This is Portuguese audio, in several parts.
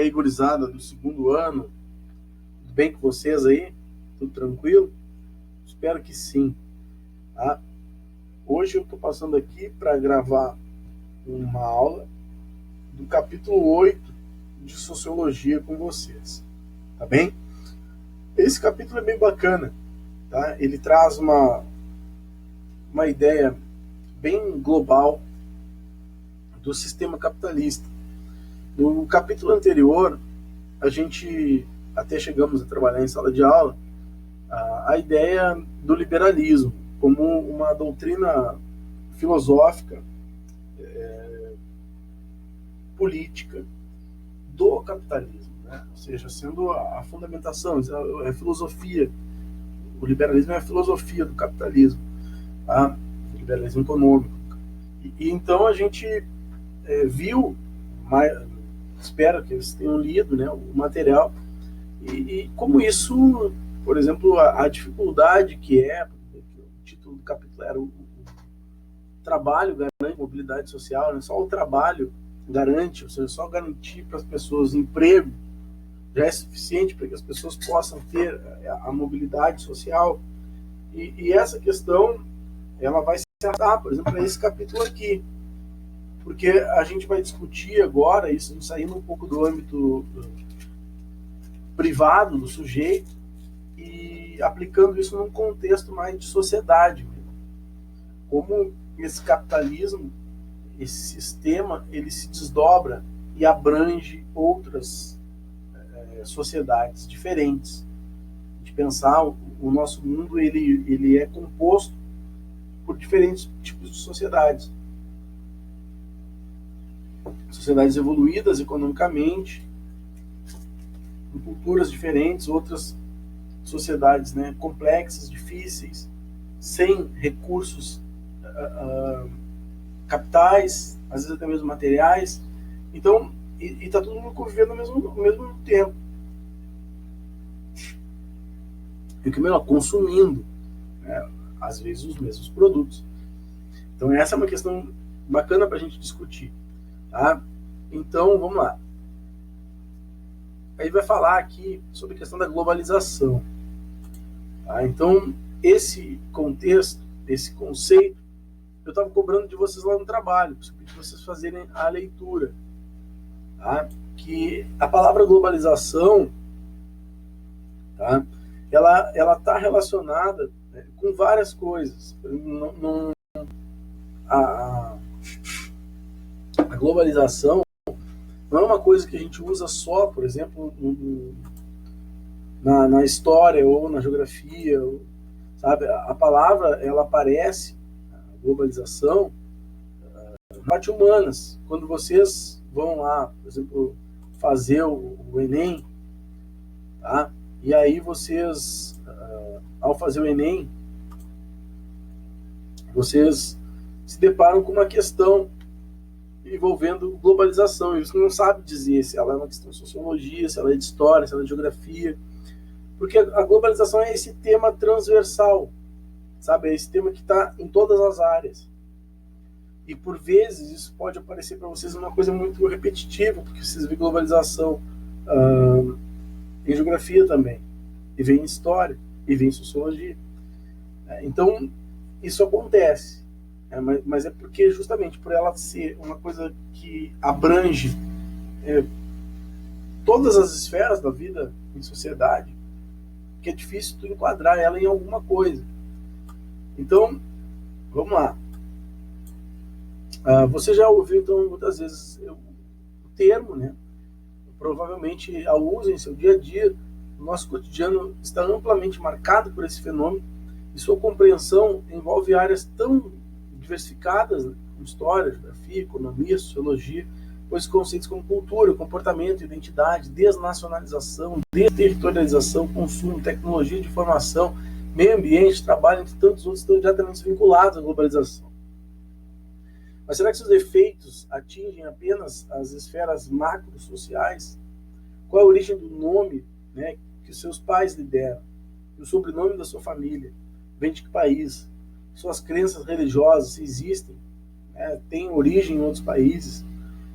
aí, gurizada do segundo ano, tudo bem com vocês aí? Tudo tranquilo? Espero que sim, tá? Hoje eu estou passando aqui para gravar uma aula do capítulo 8 de Sociologia com vocês, tá bem? Esse capítulo é bem bacana, tá? Ele traz uma ideia bem global do sistema capitalista. No capítulo anterior, a gente até chegamos a trabalhar em sala de aula a ideia do liberalismo como uma doutrina filosófica, política do capitalismo, né? Ou seja, sendo a fundamentação, a filosofia. O liberalismo é a filosofia do capitalismo, tá? O liberalismo econômico. E então a gente viu, espero que eles tenham lido, né, o material, e como isso, por exemplo, a dificuldade que é, o título do capítulo era o trabalho garante mobilidade social, né? Só o trabalho garante, ou seja, só garantir para as pessoas emprego já é suficiente para que as pessoas possam ter a mobilidade social. E essa questão ela vai se tratar, por exemplo, esse capítulo aqui, porque a gente vai discutir agora isso, saindo um pouco do âmbito privado do sujeito e aplicando isso num contexto mais de sociedade, como esse capitalismo, esse sistema, ele se desdobra e abrange outras sociedades diferentes. De pensar o nosso mundo, ele é composto por diferentes tipos de sociedades. Sociedades evoluídas economicamente, com culturas diferentes, outras sociedades, né, complexas, difíceis, sem recursos capitais, às vezes até mesmo materiais. Então, e está todo mundo convivendo ao mesmo tempo. E que melhor, consumindo, né, às vezes os mesmos produtos. Então essa é uma questão bacana para a gente discutir, tá? Então vamos lá. Aí vai falar aqui sobre a questão da globalização, tá? Então esse contexto, esse conceito, eu estava cobrando de vocês lá no trabalho, para vocês fazerem a leitura, tá? Que a palavra globalização, tá? Ela está relacionada, né, com várias coisas. A globalização não é uma coisa que a gente usa só, por exemplo, na história ou na geografia, sabe? A palavra ela aparece, a globalização, na parte humanas. Quando vocês vão lá, por exemplo, fazer o Enem, tá? E aí vocês, ao fazer o Enem, vocês se deparam com uma questão envolvendo globalização. E você não sabe dizer se ela é uma questão de sociologia, se ela é de história, se ela é de geografia. Porque a globalização é esse tema transversal, sabe? É esse tema que está em todas as áreas. E por vezes isso pode aparecer para vocês uma coisa muito repetitiva, porque vocês veem globalização em geografia também, e vem em história, e vem em sociologia. Então, isso acontece, mas é porque justamente por ela ser uma coisa que abrange todas as esferas da vida em sociedade, que é difícil tu enquadrar ela em alguma coisa. Então, vamos lá. Você já ouviu, então, muitas vezes o termo, né? Provavelmente a usa em seu dia a dia. O nosso cotidiano está amplamente marcado por esse fenômeno e sua compreensão envolve áreas tão diversificadas, né, como história, geografia, economia, sociologia, pois conceitos como cultura, comportamento, identidade, desnacionalização, desterritorialização, consumo, tecnologia de informação, meio ambiente, trabalho, entre tantos outros, estão diretamente vinculados à globalização. Mas será que seus efeitos atingem apenas as esferas macro-sociais? Qual é a origem do nome, né, que seus pais lhe deram? E o sobrenome da sua família? Vem de que país? Suas crenças religiosas, se existem, né, têm origem em outros países?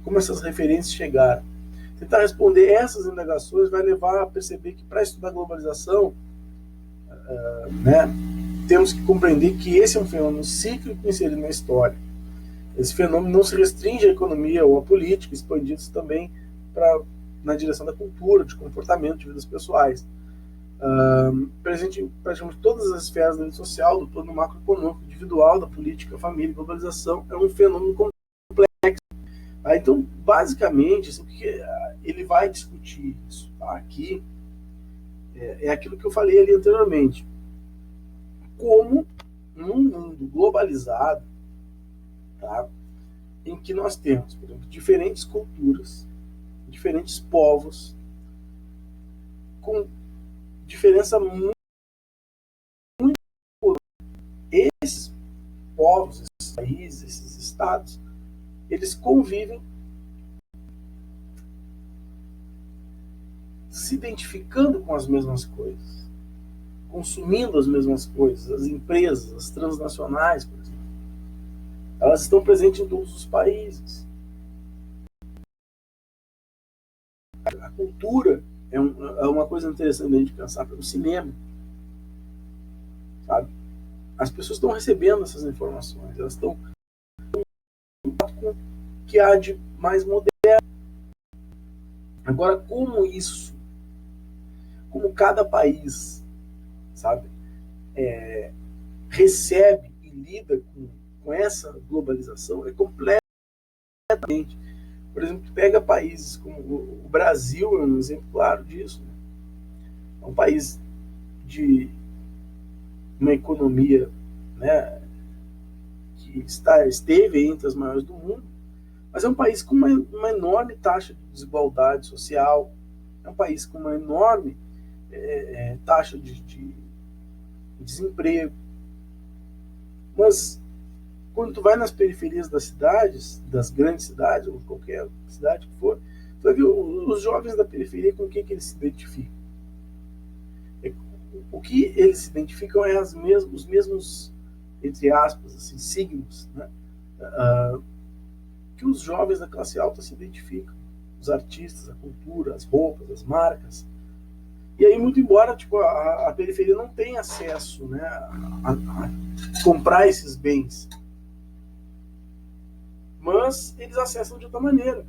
Como essas referências chegaram? Tentar responder essas indagações vai levar a perceber que, para estudar a globalização, né, temos que compreender que esse é um fenômeno cíclico inserido na história. Esse fenômeno não se restringe à economia ou à política, expandindo-se também na direção da cultura, de comportamento, de vidas pessoais. Presente em praticamente todas as esferas da vida social, do plano macroeconômico, individual, da política, família e globalização, é um fenômeno complexo. Então, basicamente, o que ele vai discutir isso aqui é aquilo que eu falei ali anteriormente. Como, num mundo globalizado, tá, em que nós temos, por exemplo, diferentes culturas, diferentes povos, com diferença muito. Esses povos, esses países, esses estados, eles convivem se identificando com as mesmas coisas, consumindo as mesmas coisas. As empresas, as transnacionais, por exemplo, elas estão presentes em todos os países. A cultura é uma coisa interessante a gente pensar pelo cinema, sabe? As pessoas estão recebendo essas informações, elas estão com o que há de mais moderno. Agora, como cada país, sabe, recebe e lida com essa globalização é completamente. Por exemplo, pega países como o Brasil, é um exemplo claro disso. Né? É um país de uma economia, né, que esteve entre as maiores do mundo, mas é um país com uma enorme taxa de desigualdade social, é um país com uma enorme taxa de desemprego. Mas quando tu vai nas periferias das cidades, das grandes cidades, ou qualquer cidade que for, tu vai ver os jovens da periferia com o que eles se identificam. O que eles se identificam é os mesmos, entre aspas, assim, signos, né, que os jovens da classe alta se identificam. Os artistas, a cultura, as roupas, as marcas. E aí, muito embora tipo, a periferia não tenha acesso, né, a comprar esses bens, mas eles acessam de outra maneira.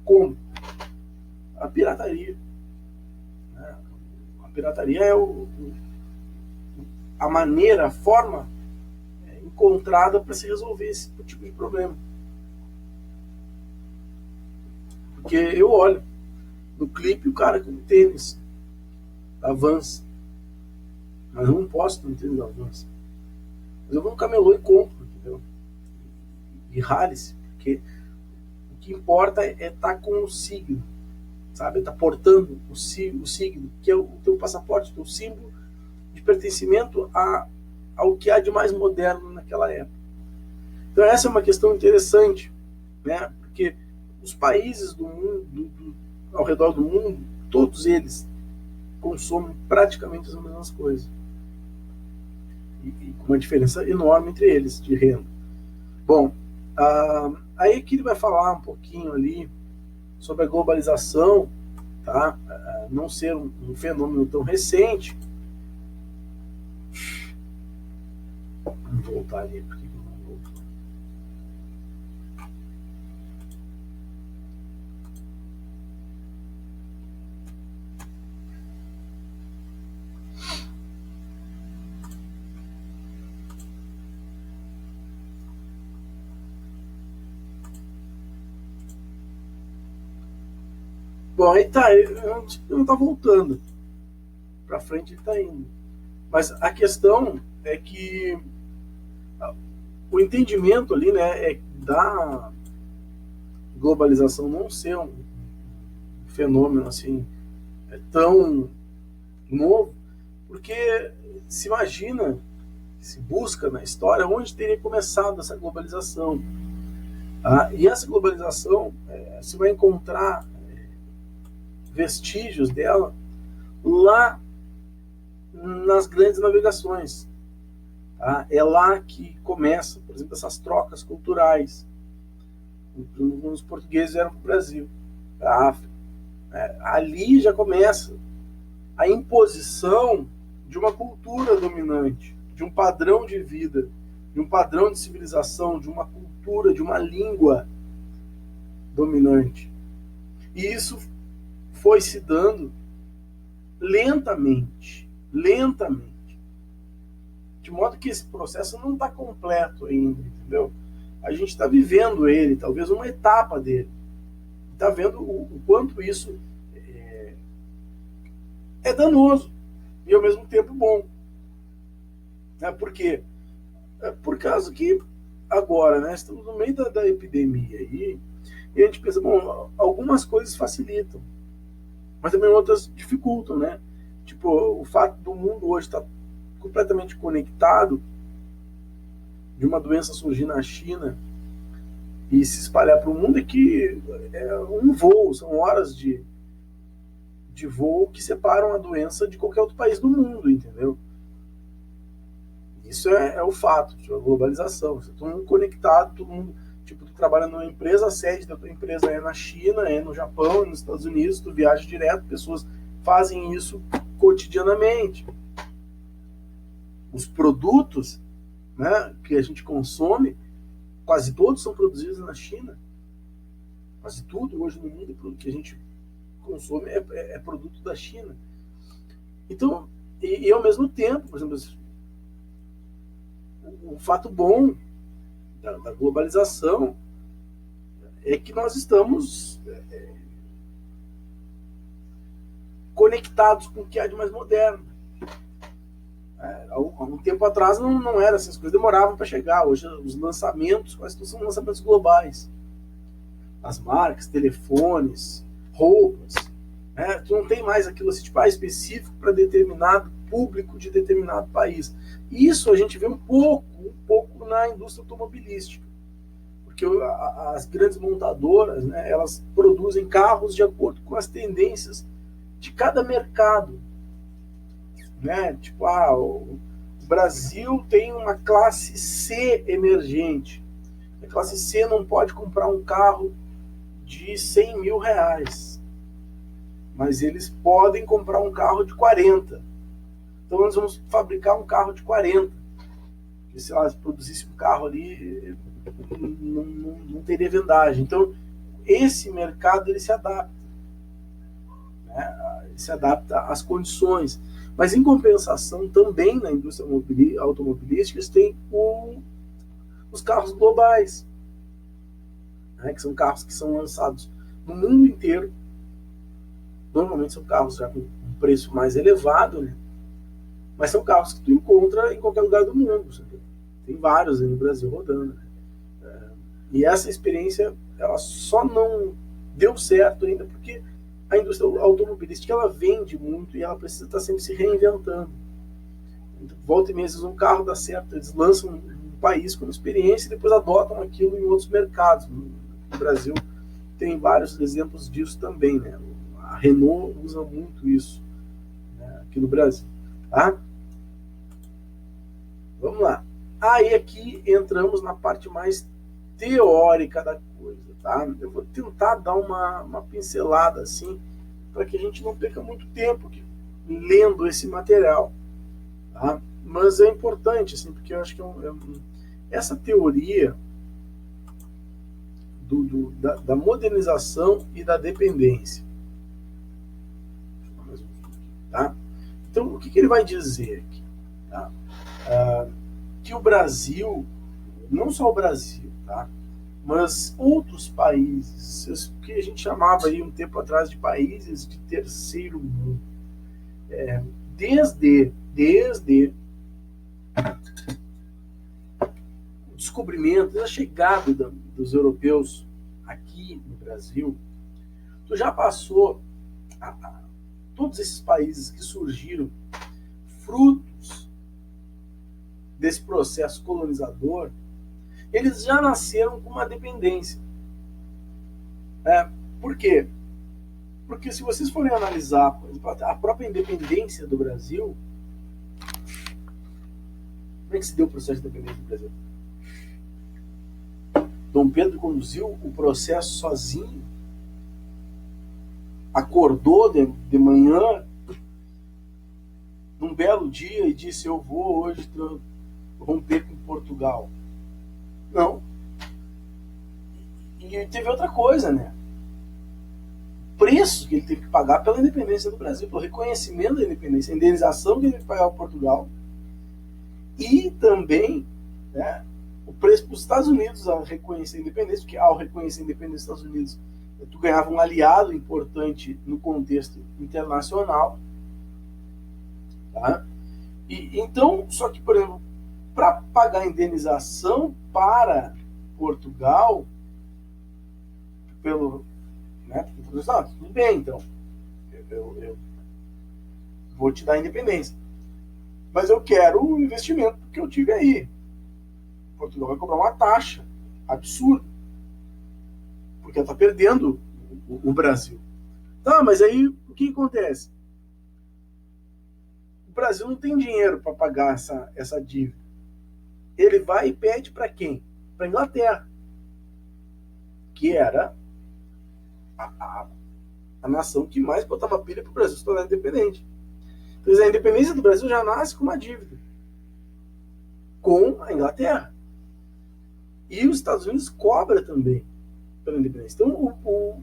Como? A pirataria. A pirataria é a maneira, a forma encontrada para se resolver esse tipo de problema. Porque eu olho no clipe o cara com tênis da Vans, mas eu não posso ter um tênis da Vans. Mas eu vou no camelô e compro, entendeu? E rale-se, porque o que importa é estar com o signo, sabe? Estar portando o signo, que é o teu passaporte, o teu símbolo de pertencimento ao que há de mais moderno naquela época. Então essa é uma questão interessante, né? Porque os países do mundo, ao redor do mundo, todos eles consomem praticamente as mesmas coisas. E com uma diferença enorme entre eles de renda. Bom, aí aqui ele vai falar um pouquinho ali sobre a globalização, tá? Não ser um fenômeno tão recente. Vamos voltar ali, porque eu não volto. Bom, aí tá, não tá voltando. Para frente ele tá indo. Mas a questão é que o entendimento ali, né, é da globalização não ser um fenômeno assim tão novo, porque se imagina, se busca na história onde teria começado essa globalização. E essa globalização se vai encontrar vestígios dela lá nas grandes navegações. É lá que começa, por exemplo, essas trocas culturais. Os portugueses vieram para o Brasil. para a África. Ali já começa a imposição de uma cultura dominante, de um padrão de vida, de um padrão de civilização, de uma cultura, de uma língua dominante. E isso foi se dando lentamente, de modo que esse processo não está completo ainda, entendeu? A gente está vivendo ele, talvez uma etapa dele, está vendo o quanto isso é danoso e ao mesmo tempo bom. Por quê? Por causa que agora, né, estamos no meio da epidemia aí, e a gente pensa, bom, algumas coisas facilitam, mas também outras dificultam, né? Tipo, o fato do mundo hoje estar completamente conectado, de uma doença surgir na China e se espalhar para o mundo, é que é um voo, são horas de voo que separam a doença de qualquer outro país do mundo, entendeu? Isso é o fato, tipo, a globalização. Você todo mundo conectado, todo mundo, tipo, tu trabalha numa empresa, a sede da tua empresa é na China, é no Japão, é nos Estados Unidos, tu viaja direto, pessoas fazem isso cotidianamente. Os produtos, né, que a gente consome, quase todos são produzidos na China. Quase tudo hoje no mundo que a gente consome é produto da China. Então, e ao mesmo tempo, por exemplo, o fato bom da globalização é que nós estamos conectados com o que há de mais moderno. Há um tempo atrás não era, essas coisas demoravam para chegar. Hoje os lançamentos quase todos são lançamentos globais. As marcas, telefones, roupas, tu não tem mais aquilo assim, tipo, específico para determinado público de determinado país. Isso a gente vê um pouco na indústria automobilística, porque as grandes montadoras, né, elas produzem carros de acordo com as tendências de cada mercado, né? Tipo, o Brasil tem uma classe C emergente. A classe C não pode comprar um carro de 100 mil reais, mas eles podem comprar um carro de 40. Então nós vamos fabricar um carro de 40. Porque se elas produzissem um carro ali, não teria vendagem. Então esse mercado ele se adapta, né? Ele se adapta às condições. Mas em compensação também na indústria automobilística tem os carros globais, né? Que são carros que são lançados no mundo inteiro. Normalmente são carros já com um preço mais elevado, né? Mas são carros que tu encontra em qualquer lugar do mundo. Sabe? Tem vários aí no Brasil rodando. Né? E essa experiência ela só não deu certo ainda porque a indústria automobilística ela vende muito e ela precisa estar sempre se reinventando. Então, volta e meia, um carro dá certo, eles lançam um país como experiência e depois adotam aquilo em outros mercados. No Brasil tem vários exemplos disso também. Né? A Renault usa muito isso, né, aqui no Brasil. Tá? Vamos lá. Aí aqui entramos na parte mais teórica da coisa. Tá? Eu vou tentar dar uma pincelada assim, para que a gente não perca muito tempo aqui, lendo esse material. Tá? Mas é importante, assim, porque eu acho que essa teoria da modernização e da dependência. Tá? Então, o que ele vai dizer aqui? Tá? Que o Brasil, não só o Brasil, tá? Mas outros países, que a gente chamava aí um tempo atrás de países de terceiro mundo, desde o descobrimento, a chegada dos europeus aqui no Brasil, tu já passou todos esses países que surgiram frutos desse processo colonizador, eles já nasceram com uma dependência. Por quê? Porque se vocês forem analisar, por exemplo, a própria independência do Brasil, como é que se deu o processo de independência do Brasil? Dom Pedro conduziu o processo sozinho? acordou de manhã, num belo dia, e disse: eu vou hoje romper com Portugal. Não. E teve outra coisa, né? O preço que ele teve que pagar pela independência do Brasil, pelo reconhecimento da independência, a indenização que ele teve que pagar para Portugal, e também, né, o preço para os Estados Unidos ao reconhecer a independência, porque ao reconhecer a independência dos Estados Unidos, tu ganhava um aliado importante no contexto internacional. Tá? E então, só que, por exemplo, para pagar a indenização para Portugal, pelo, né, tudo bem, então, eu vou te dar a independência, mas eu quero o investimento que eu tive aí. Portugal vai cobrar uma taxa absurda, porque ela está perdendo o Brasil. Tá, mas aí o que acontece? O Brasil não tem dinheiro para pagar essa dívida. Ele vai e pede para quem? Para a Inglaterra, que era a nação que mais botava pilha para o Brasil se tornar independente. Então, a independência do Brasil já nasce com uma dívida com a Inglaterra. E os Estados Unidos cobra também pela independência. Então,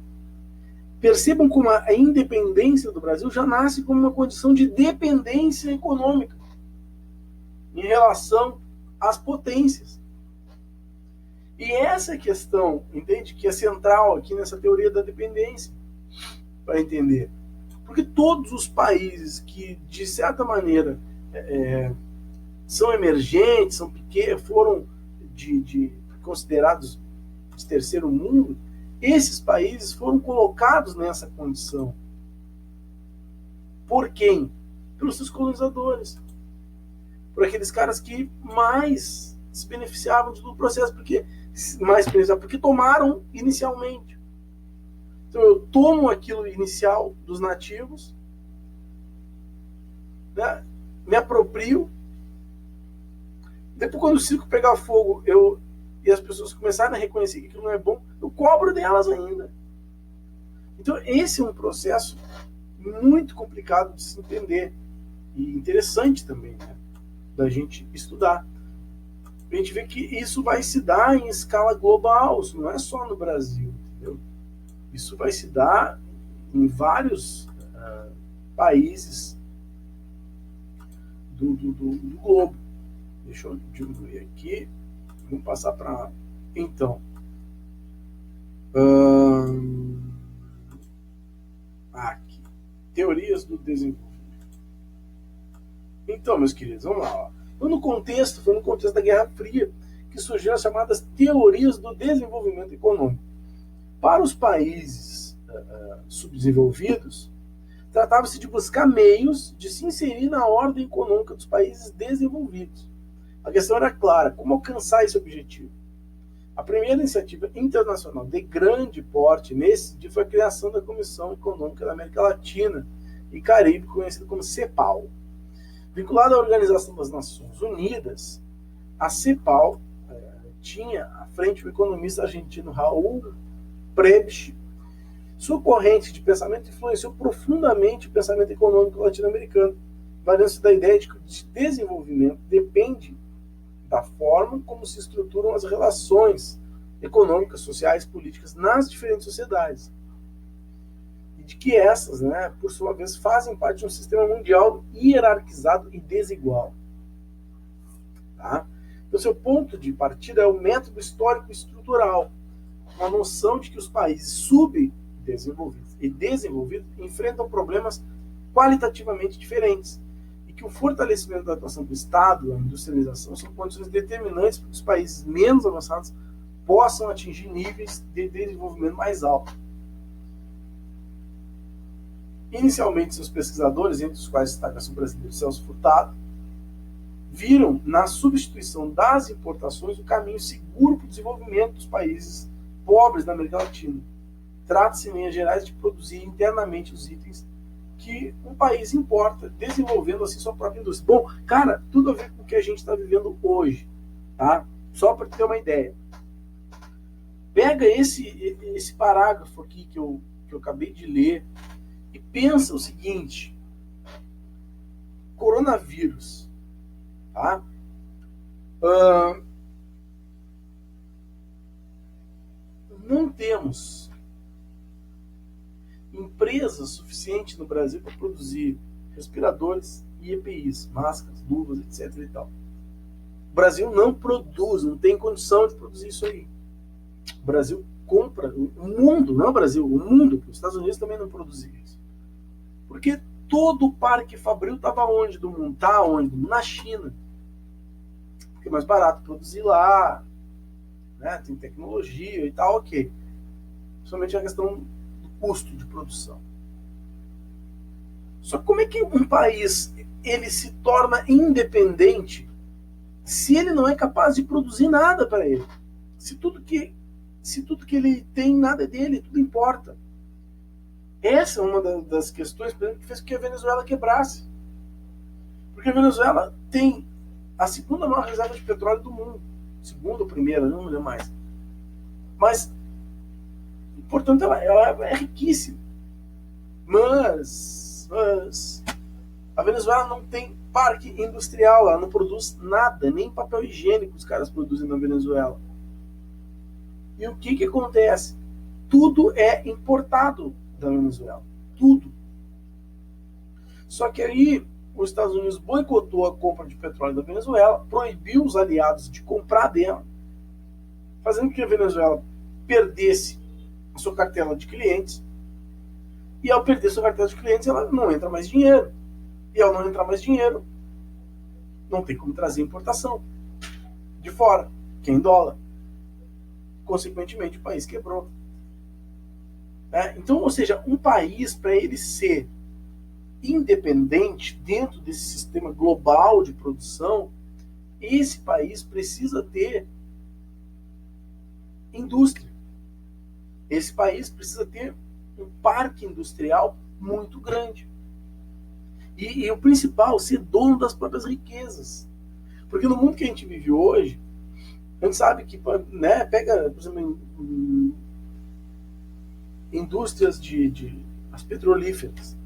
percebam como a independência do Brasil já nasce como uma condição de dependência econômica em relação às potências. E essa questão, entende, que é central aqui nessa teoria da dependência, para entender. Porque todos os países que, de certa maneira, são emergentes, são pequenos, foram considerados de terceiro mundo, esses países foram colocados nessa condição. Por quem? Pelos seus colonizadores. Por aqueles caras que mais se beneficiavam do processo, porque tomaram inicialmente. Então eu tomo aquilo inicial dos nativos, né, me aproprio, depois quando o circo pegar fogo e as pessoas começarem a reconhecer que aquilo não é bom, eu cobro delas ainda. Então esse é um processo muito complicado de se entender e interessante também, né, da gente estudar. A gente vê que isso vai se dar em escala global, isso não é só no Brasil, entendeu? Isso vai se dar em vários países do globo. Deixa eu diminuir aqui. Vamos passar para... Então. Aqui. Teorias do desenvolvimento. Então, meus queridos, vamos lá. Ó. Foi no contexto da Guerra Fria que surgiram as chamadas teorias do desenvolvimento econômico. Para os países subdesenvolvidos, tratava-se de buscar meios de se inserir na ordem econômica dos países desenvolvidos. A questão era clara: como alcançar esse objetivo? A primeira iniciativa internacional de grande porte nesse dia foi a criação da Comissão Econômica da América Latina e Caribe, conhecida como CEPAL. Vinculada à Organização das Nações Unidas, a CEPAL tinha à frente o economista argentino Raul Prebisch. Sua corrente de pensamento influenciou profundamente o pensamento econômico latino-americano, valendo-se da ideia de que o desenvolvimento depende da forma como se estruturam as relações econômicas, sociais e políticas nas diferentes sociedades. E de que essas, né, por sua vez, fazem parte de um sistema mundial hierarquizado e desigual. Tá? Então, seu ponto de partida é o método histórico estrutural, a noção de que os países subdesenvolvidos e desenvolvidos enfrentam problemas qualitativamente diferentes e que o fortalecimento da atuação do Estado, a industrialização, são condições determinantes para que os países menos avançados possam atingir níveis de desenvolvimento mais altos. Inicialmente, seus pesquisadores, entre os quais destaca-se o brasileiro Celso Furtado, viram na substituição das importações o caminho seguro para o desenvolvimento dos países pobres da América Latina. Trata-se, em linhas gerais, de produzir internamente os itens que um país importa, desenvolvendo assim sua própria indústria. Bom, cara, tudo a ver com o que a gente está vivendo hoje, tá? Só para ter uma ideia. Pega esse parágrafo aqui que eu acabei de ler pensa o seguinte: coronavírus, tá? Não temos empresas suficientes no Brasil para produzir respiradores e EPIs, máscaras, luvas, etc. e tal. O Brasil não produz, não tem condição de produzir isso aí. O Brasil compra, o mundo, não é o Brasil, o mundo, porque os Estados Unidos também não produzem isso. Porque todo o parque fabril estava onde do mundo? Está onde? Na China. Porque é mais barato produzir lá, né? Tem tecnologia e tal, ok. Principalmente a questão do custo de produção. Só que como é que um país ele se torna independente se ele não é capaz de produzir nada para ele? Se tudo que ele tem, nada é dele, tudo importa. Essa é uma das questões, por exemplo, que fez com que a Venezuela quebrasse. Porque a Venezuela tem a segunda maior reserva de petróleo do mundo. Segunda ou primeira, não me lembro mais. Mas, portanto, ela é riquíssima. Mas a Venezuela não tem parque industrial, ela não produz nada, nem papel higiênico os caras produzem na Venezuela. E o que acontece? Tudo é importado da Venezuela. Tudo. Só que aí os Estados Unidos boicotou a compra de petróleo da Venezuela, proibiu os aliados de comprar dela, fazendo com que a Venezuela perdesse a sua cartela de clientes. E ao perder sua cartela de clientes, ela não entra mais dinheiro. E ao não entrar mais dinheiro, não tem como trazer importação de fora, que é em dólar. Consequentemente, o país quebrou. Então, ou seja, um país, para ele ser independente dentro desse sistema global de produção, esse país precisa ter indústria. Esse país precisa ter um parque industrial muito grande. E o principal, ser dono das próprias riquezas. Porque no mundo que a gente vive hoje, a gente sabe que, né, pega, por exemplo, indústrias as petrolíferas.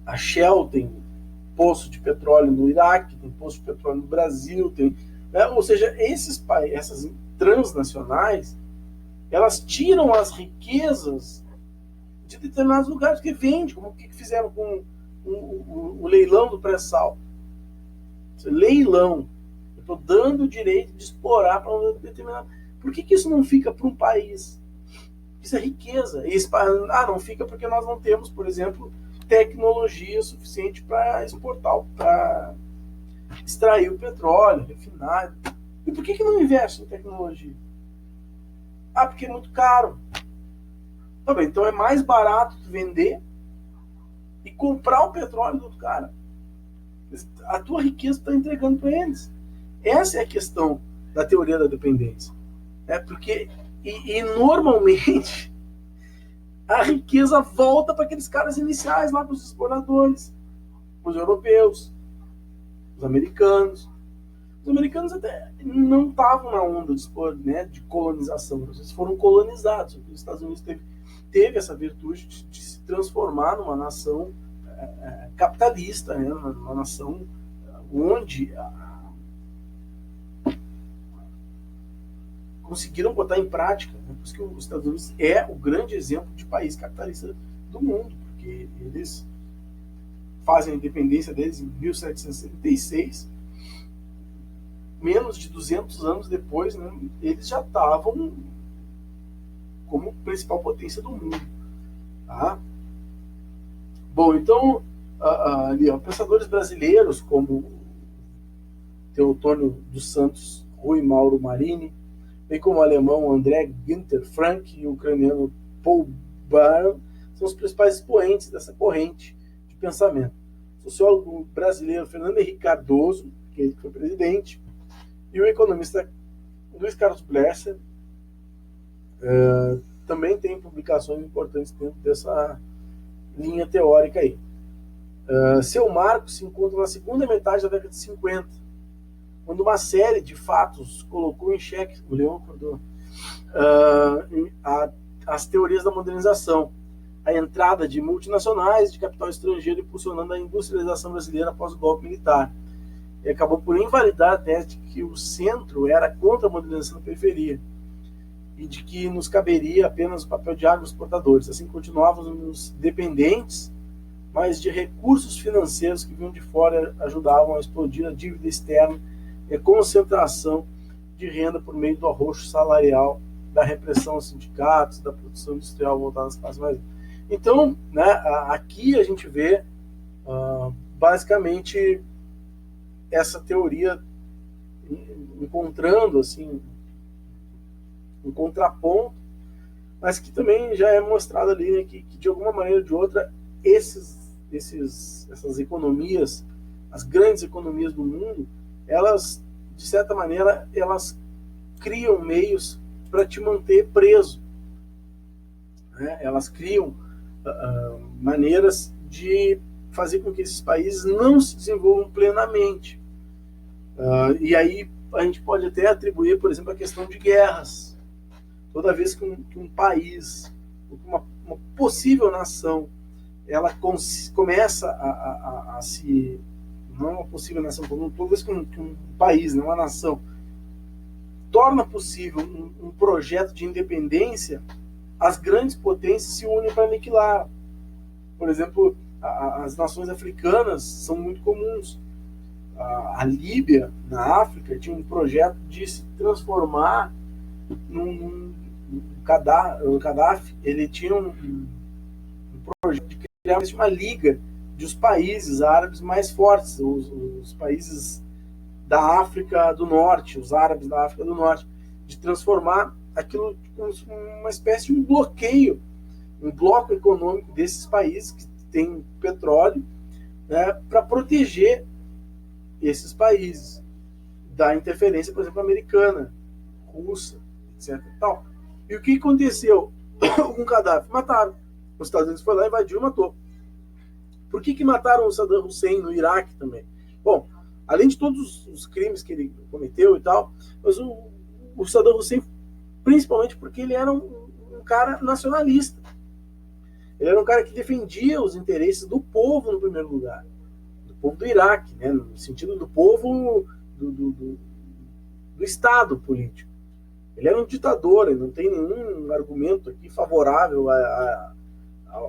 A Shell tem poço de petróleo no Iraque, tem poço de petróleo no Brasil, ou seja, essas transnacionais, elas tiram as riquezas de determinados lugares que vende, como o que fizeram com o leilão do pré-sal. Leilão. Eu estou dando o direito de explorar para um determinado. Por que isso não fica para um país? Isso é riqueza. Não fica porque nós não temos, por exemplo, tecnologia suficiente para exportar, para extrair o petróleo, refinar. E por que não investe em tecnologia? Porque é muito caro. Tá bem, então é mais barato vender e comprar o petróleo do outro cara. A tua riqueza está entregando para eles. Essa é a questão da teoria da dependência. Porque normalmente a riqueza volta para aqueles caras iniciais, lá para os exploradores, os europeus, os americanos. Os americanos até não estavam na onda de colonização, eles foram colonizados. Os Estados Unidos teve essa virtude de se transformar numa nação capitalista, né? Uma nação onde conseguiram botar em prática, né? Por isso que os Estados Unidos é o grande exemplo de país capitalista do mundo, porque eles fazem a independência deles em 1776, menos de 200 anos depois, né, eles já estavam como principal potência do mundo. Tá? Bom, então, pensadores brasileiros como Teotônio dos Santos, Rui Mauro Marini, bem como o alemão André Günther Frank e o ucraniano Paul Baran, são os principais expoentes dessa corrente de pensamento. O sociólogo brasileiro Fernando Henrique Cardoso, que foi presidente, e o economista Luiz Carlos Bresser também tem publicações importantes dentro dessa linha teórica aí. Seu marco se encontra na segunda metade da década de 50, quando uma série de fatos colocou em xeque, o Leão acordou, as teorias da modernização. a entrada de multinacionais, de capital estrangeiro, impulsionando a industrialização brasileira após o golpe militar. E acabou por invalidar a tese de que o centro era contra a modernização da periferia e de que nos caberia apenas o papel de agroexportadores. Assim, continuávamos dependentes, mas de recursos financeiros que vinham de fora ajudavam a explodir a dívida externa e a concentração de renda por meio do arroxo salarial, da repressão aos sindicatos, da produção industrial voltada às classes mais. Então, né, aqui a gente vê basicamente essa teoria encontrando assim um contraponto, mas que também já é mostrado ali, né, que de alguma maneira ou de outra essas economias, as grandes economias do mundo, elas, de certa maneira, elas criam meios para te manter preso, né? Elas criam maneiras de fazer com que esses países não se desenvolvam plenamente. E aí a gente pode até atribuir, por exemplo, a questão de guerras. Toda vez que um país, uma possível nação, ela começa a se... Não é uma possível nação, toda vez que um país, não uma nação, torna possível um projeto de independência, as grandes potências se unem para aniquilar. Por exemplo, as nações africanas são muito comuns. A Líbia, na África, tinha um projeto de se transformar o Gaddafi, ele tinha um projeto de criar uma liga dos países árabes mais fortes, os países da África do Norte, os árabes da África do Norte, de transformar aquilo como uma espécie de um bloqueio, um bloco econômico desses países que têm petróleo, né, para proteger esses países da interferência, por exemplo, americana, russa, etc. Tal. E o que aconteceu com o Gaddafi? Mataram. Os Estados Unidos foi lá, invadiu e matou. Por que mataram o Saddam Hussein no Iraque também? Bom, além de todos os crimes que ele cometeu e tal, mas o Saddam Hussein, principalmente porque ele era um cara nacionalista. Ele era um cara que defendia os interesses do povo no primeiro lugar. Do povo do Iraque, né? No sentido do povo do Estado político. Ele era um ditador, ele não tem nenhum argumento aqui favorável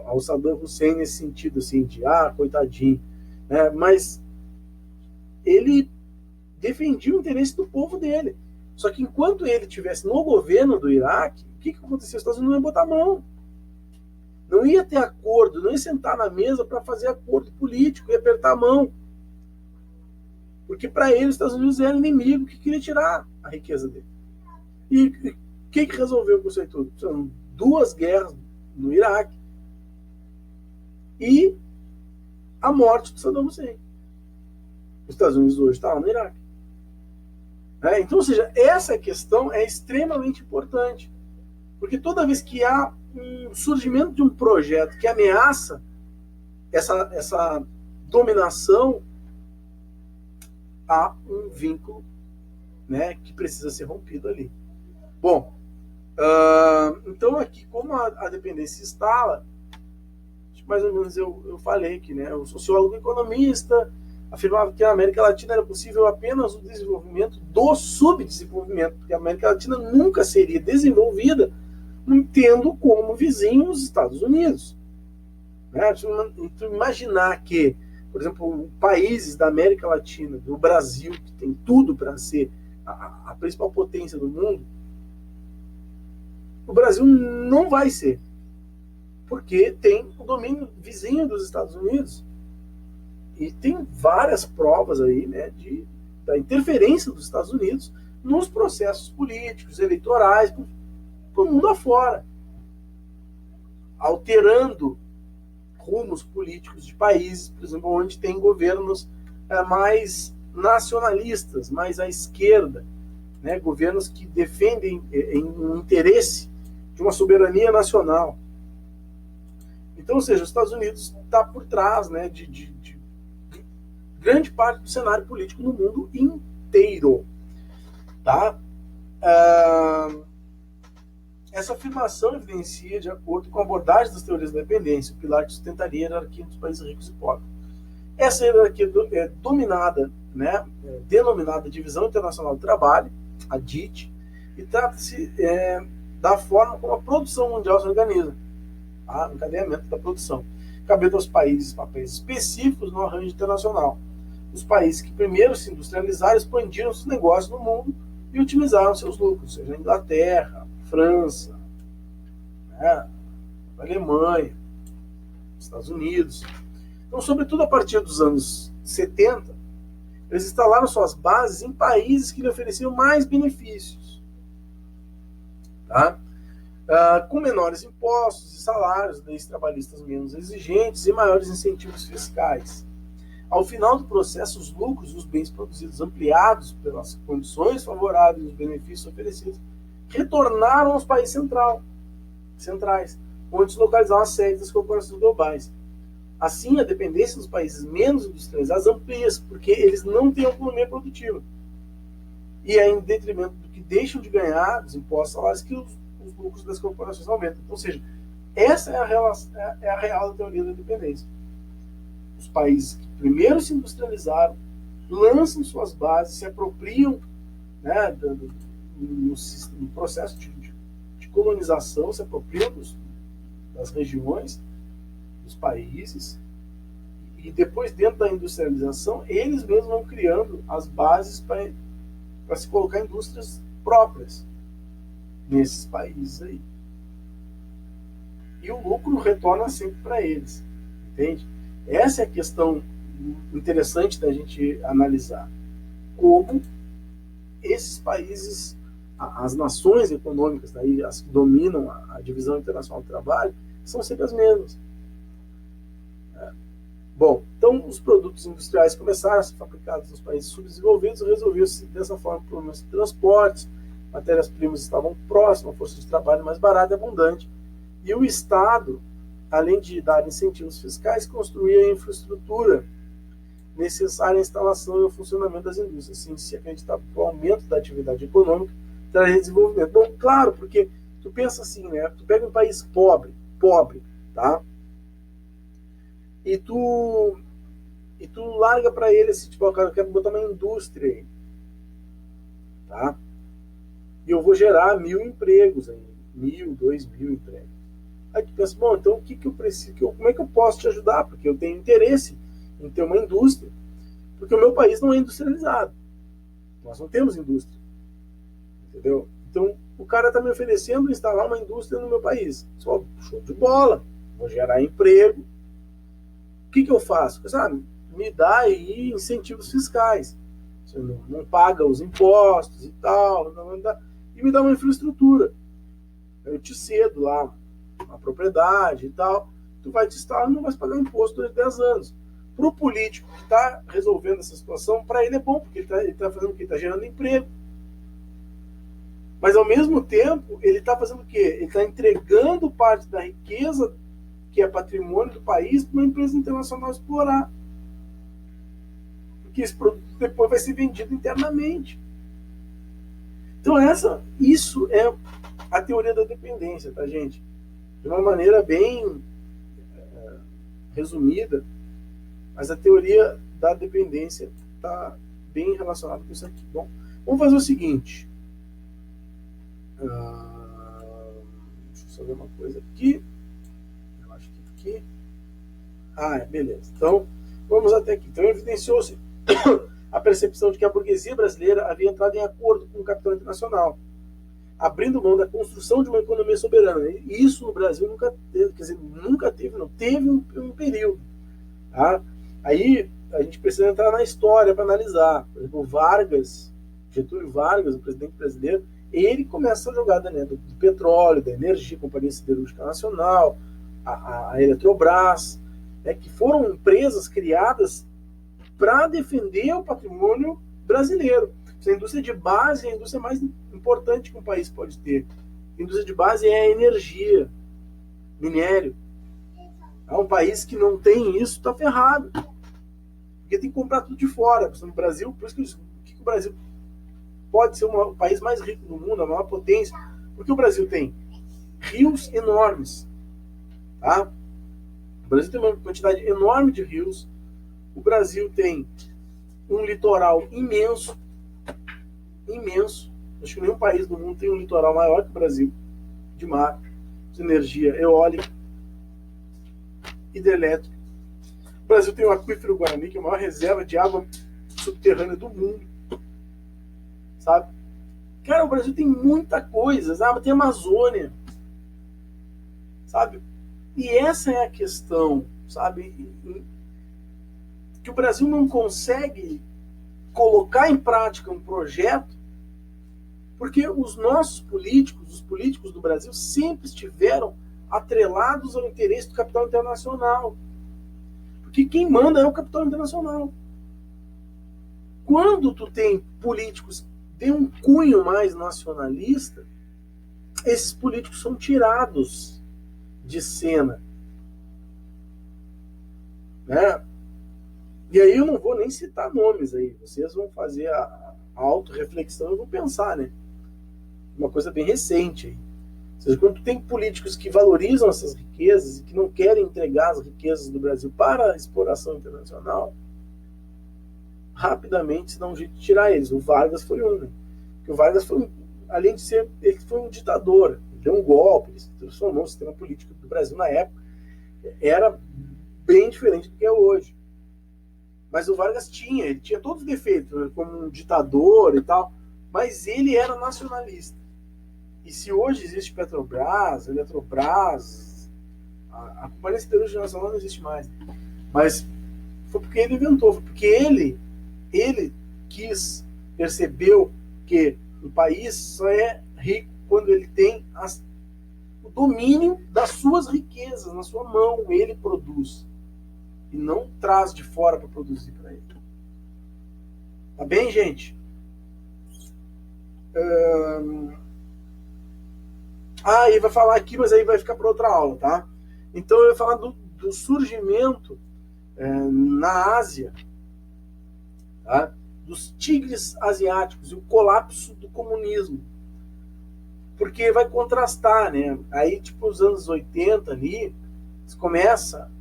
ao Saddam Hussein nesse sentido, assim, de coitadinho. Né? Mas ele defendia o interesse do povo dele. Só que enquanto ele estivesse no governo do Iraque, o que aconteceu? Os Estados Unidos não iam botar a mão. Não ia ter acordo, não ia sentar na mesa para fazer acordo político e apertar a mão. Porque para ele os Estados Unidos era inimigo que queria tirar a riqueza dele. E o que resolveu com isso aí tudo? São 2 guerras no Iraque e a morte do Saddam Hussein. Os Estados Unidos hoje estão no Iraque. Então, ou seja, essa questão é extremamente importante. Porque toda vez que há um surgimento de um projeto que ameaça essa dominação, há um vínculo, né, que precisa ser rompido ali. Bom, então aqui, como a dependência se instala, mais ou menos eu falei aqui, né, o sociólogo economista afirmava que a América Latina era possível apenas o desenvolvimento do subdesenvolvimento, porque a América Latina nunca seria desenvolvida tendo como vizinho os Estados Unidos. Né? Então, imaginar que, por exemplo, países da América Latina, do Brasil, que tem tudo para ser a principal potência do mundo, o Brasil não vai ser, porque tem o domínio vizinho dos Estados Unidos. E tem várias provas aí, né, da interferência dos Estados Unidos nos processos políticos, eleitorais, para o mundo afora, alterando rumos políticos de países, por exemplo, onde tem governos mais nacionalistas, mais à esquerda, né, governos que defendem um interesse de uma soberania nacional. Então, ou seja, os Estados Unidos está por trás, né, de grande parte do cenário político no mundo inteiro. Tá? Essa afirmação evidencia, de acordo com a abordagem das teorias da dependência, o pilar que sustentaria a hierarquia dos países ricos e pobres. Essa hierarquia é dominada, né, denominada Divisão Internacional do Trabalho, a DIT, e trata-se da forma como a produção mundial se organiza, o encadeamento da produção, cabendo aos países papéis específicos no arranjo internacional. Os países que primeiro se industrializaram expandiram seus negócios no mundo e otimizaram seus lucros, seja a Inglaterra, França, né, a Alemanha, Estados Unidos. Então, sobretudo a partir dos anos 70, eles instalaram suas bases em países que lhe ofereciam mais benefícios, tá? Com menores impostos e salários, leis trabalhistas menos exigentes e maiores incentivos fiscais. Ao final do processo, os lucros dos bens produzidos, ampliados pelas condições favoráveis e os benefícios oferecidos, retornaram aos países centrais, onde se localizavam as sedes das corporações globais. Assim, a dependência dos países menos industrializados amplia-se, porque eles não têm autonomia produtiva. E é em detrimento do que deixam de ganhar, dos impostos salários, que os lucros das corporações aumentam. Então, ou seja, essa é a real teoria da dependência. Os países que primeiro se industrializaram, lançam suas bases, se apropriam, né, no processo de colonização, se apropriam das regiões, dos países, e depois, dentro da industrialização, eles mesmos vão criando as bases para se colocar indústrias próprias nesses países aí. E o lucro retorna sempre para eles, entende? Essa é a questão interessante da gente analisar. Como esses países, as nações econômicas, daí, as que dominam a divisão internacional do trabalho, são sempre as mesmas. Bom, então os produtos industriais começaram a ser fabricados nos países subdesenvolvidos, resolveu-se dessa forma problemas de transportes, matérias-primas estavam próximas, a força de trabalho mais barata e abundante, e o Estado, além de dar incentivos fiscais, construía a infraestrutura necessária à instalação e ao funcionamento das indústrias. Assim, se acreditava que o aumento da atividade econômica traria desenvolvimento. Bom, claro, porque tu pensa assim, né? Tu pega um país pobre, tá? E tu larga para ele assim, tipo, cara, eu quero botar uma indústria aí, tá? E eu vou gerar 1.000 empregos aí, 1.000, 2.000 empregos. Aí tu pensa, bom, então o que eu preciso, como é que eu posso te ajudar? Porque eu tenho interesse em ter uma indústria, porque o meu país não é industrializado. Nós não temos indústria, entendeu? Então o cara está me oferecendo instalar uma indústria no meu país. Só show de bola, vou gerar emprego. O que eu faço? Me dá aí incentivos fiscais. Você não paga os impostos e tal, e me dá uma infraestrutura. Eu te cedo lá uma propriedade e tal, tu vai te instalar e não vai pagar imposto durante 10 anos. Para o político que está resolvendo essa situação, para ele é bom, porque ele está fazendo o quê? Ele está gerando emprego. Mas, ao mesmo tempo, ele está fazendo o quê? Ele está entregando parte da riqueza que é patrimônio do país para uma empresa internacional explorar. Porque esse produto depois vai ser vendido internamente. Então, isso é a teoria da dependência, tá, gente? De uma maneira bem resumida, mas a teoria da dependência está bem relacionada com isso aqui. Bom, vamos fazer o seguinte. Deixa eu só ver uma coisa aqui. Eu acho que aqui. Beleza. Então, vamos até aqui. Então, evidenciou-se a percepção de que a burguesia brasileira havia entrado em acordo com o capital internacional, abrindo mão da construção de uma economia soberana. E isso no Brasil nunca teve, não teve um período. Tá? Aí a gente precisa entrar na história para analisar. Por exemplo, Getúlio Vargas, o presidente brasileiro, ele começa a jogada, né, do petróleo, da energia, Companhia Siderúrgica Nacional, a Eletrobras, né, que foram empresas criadas para defender o patrimônio brasileiro. A indústria de base é a indústria mais importante que um país pode ter. A indústria de base é a energia, minério. Um país que não tem isso está ferrado. Porque tem que comprar tudo de fora. No Brasil, por isso que eu digo, que o Brasil pode ser o país mais rico do mundo, a maior potência, porque o Brasil tem rios enormes, tá? O Brasil tem uma quantidade enorme de rios. O Brasil tem um litoral imenso, imenso. Acho que nenhum país do mundo tem um litoral maior que o Brasil, de mar, de energia eólica, hidrelétrica. O Brasil tem o aquífero Guarani, que é a maior reserva de água subterrânea do mundo, sabe? Cara, o Brasil tem muita coisa, sabe? Tem a Amazônia, sabe? E essa é a questão, sabe? Que o Brasil não consegue colocar em prática um projeto porque os nossos políticos, os políticos do Brasil, sempre estiveram atrelados ao interesse do capital internacional. Porque quem manda é o capital internacional. Quando tu tem políticos que têm um cunho mais nacionalista, esses políticos são tirados de cena. Né? E aí eu não vou nem citar nomes aí. Vocês vão fazer a autorreflexão e vão pensar, né? Uma coisa bem recente aí. Ou seja, quando tu tem políticos que valorizam essas riquezas e que não querem entregar as riquezas do Brasil para a exploração internacional, rapidamente se dá um jeito de tirar eles. O Vargas foi um, né? Porque o Vargas foi, além de ser, ele foi um ditador, ele deu um golpe, ele transformou o sistema político do Brasil na época, era bem diferente do que é hoje. Mas o Vargas ele tinha todos os defeitos, como um ditador e tal, mas ele era nacionalista. E se hoje existe Petrobras, Eletrobras, a Companhia Siderúrgica Nacional não existe mais. Mas foi porque ele inventou, foi porque ele percebeu que o país só é rico quando ele tem o domínio das suas riquezas na sua mão, ele produz. E não traz de fora para produzir para ele. Tá bem, gente? Aí vai falar aqui, mas aí vai ficar para outra aula, tá? Então eu vou falar do surgimento na Ásia, tá? Dos tigres asiáticos e o colapso do comunismo. Porque vai contrastar, né? Aí, tipo, os anos 80 ali, começa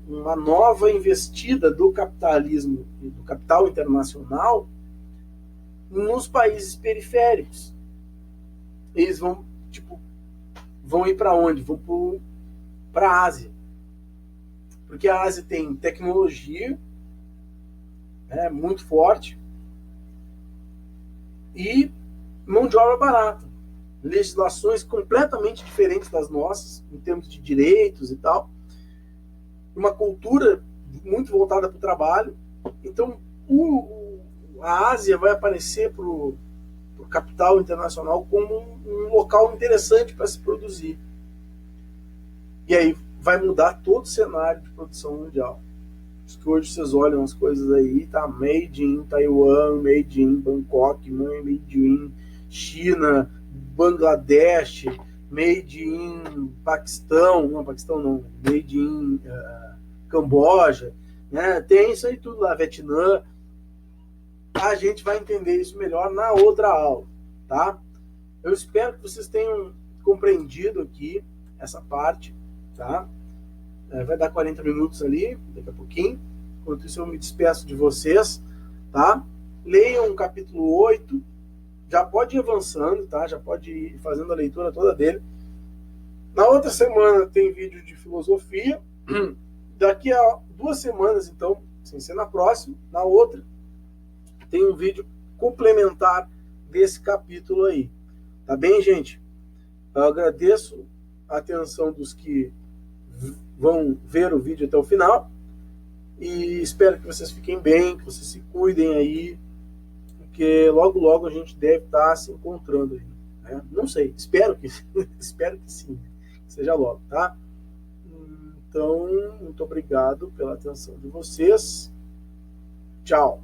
uma nova investida do capitalismo, do capital internacional nos países periféricos. Eles vão ir para onde? Vão para a Ásia. Porque a Ásia tem tecnologia, né, muito forte e mão de obra barata. Legislações completamente diferentes das nossas, em termos de direitos e tal. Uma cultura muito voltada para o trabalho. Então, a Ásia vai aparecer para o capital internacional como um local interessante para se produzir. E aí vai mudar todo o cenário de produção mundial. Acho que hoje vocês olham as coisas aí, tá? Made in Taiwan, made in Bangkok, made in China, Bangladesh, made in Paquistão, made in Camboja, né? Tem isso aí tudo lá, Vietnã. A gente vai entender isso melhor na outra aula, tá? Eu espero que vocês tenham compreendido aqui essa parte, tá? Vai dar 40 minutos ali, daqui a pouquinho. Enquanto isso eu me despeço de vocês, tá? Leiam o capítulo 8, já pode ir avançando, tá? Já pode ir fazendo a leitura toda dele. Na outra semana tem vídeo de filosofia. Daqui a 2 semanas, então, sem ser na próxima, na outra, tem um vídeo complementar desse capítulo aí. Tá bem, gente? Eu agradeço a atenção dos que vão ver o vídeo até o final e espero que vocês fiquem bem, que vocês se cuidem aí, porque logo logo a gente deve estar se encontrando aí, né? Não sei, espero que sim, que seja logo, tá? Então, muito obrigado pela atenção de vocês. Tchau.